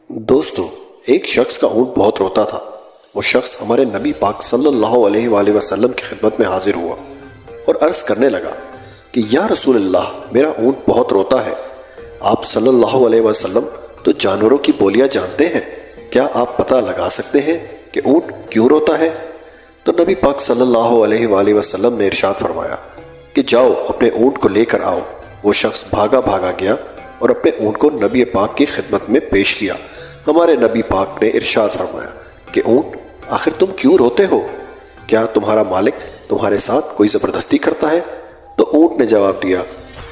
دوستو، ایک شخص کا اونٹ بہت روتا تھا۔ وہ شخص ہمارے نبی پاک صلی اللہ علیہ وآلہ وسلم کی خدمت میں حاضر ہوا اور عرض کرنے لگا کہ یا رسول اللہ، میرا اونٹ بہت روتا ہے۔ آپ صلی اللہ علیہ وسلم تو جانوروں کی بولیاں جانتے ہیں، کیا آپ پتہ لگا سکتے ہیں کہ اونٹ کیوں روتا ہے؟ تو نبی پاک صلی اللہ علیہ وآلہ وسلم نے ارشاد فرمایا کہ جاؤ اپنے اونٹ کو لے کر آؤ۔ وہ شخص بھاگا گیا اور اپنے اونٹ کو نبی پاک کی خدمت میں پیش کیا۔ ہمارے نبی پاک نے ارشاد فرمایا کہ اونٹ، آخر تم کیوں روتے ہو؟ کیا تمہارا مالک تمہارے ساتھ کوئی زبردستی کرتا ہے؟ تو اونٹ نے جواب دیا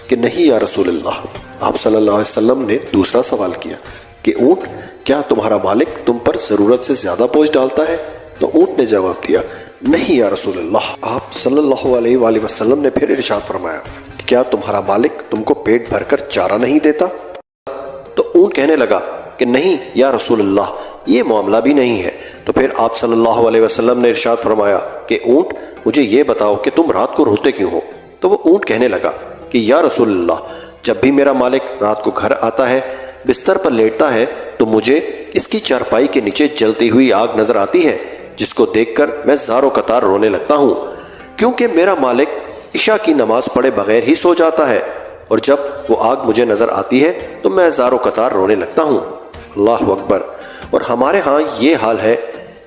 کہ نہیں یا رسول اللہ۔ آپ صلی اللہ علیہ وسلم نے دوسرا سوال کیا کہ اونٹ، کیا تمہارا مالک تم پر ضرورت سے زیادہ بوجھ ڈالتا ہے؟ تو اونٹ نے جواب دیا نہیں یا رسول اللہ۔ آپ صلی اللہ علیہ وآلہ وسلم نے پھر ارشاد فرمایا کہ کیا تمہارا مالک تم کو پیٹ بھر کر چارہ نہیں دیتا؟ تو اونٹ کہنے لگا کہ نہیں یا رسول اللہ، یہ معاملہ بھی نہیں ہے۔ تو پھر آپ صلی اللہ علیہ وسلم نے ارشاد فرمایا کہ اونٹ، مجھے یہ بتاؤ کہ تم رات کو روتے کیوں ہو؟ تو وہ اونٹ کہنے لگا کہ یا رسول اللہ، جب بھی میرا مالک رات کو گھر آتا ہے، بستر پر لیٹتا ہے، تو مجھے اس کی چارپائی کے نیچے جلتی ہوئی آگ نظر آتی ہے، جس کو دیکھ کر میں زاروں قطار رونے لگتا ہوں، کیونکہ میرا مالک عشاء کی نماز پڑھے بغیر ہی سو جاتا ہے، اور جب وہ آگ مجھے نظر آتی ہے تو میں زاروں قطار رونے لگتا ہوں۔ اللہ اکبر۔ اور ہمارے ہاں یہ حال ہے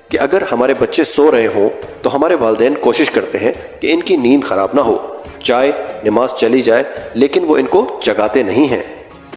کہ اگر ہمارے بچے سو رہے ہوں تو ہمارے والدین کوشش کرتے ہیں کہ ان کی نیند خراب نہ ہو، چاہے نماز چلی جائے، لیکن وہ ان کو جگاتے نہیں ہیں۔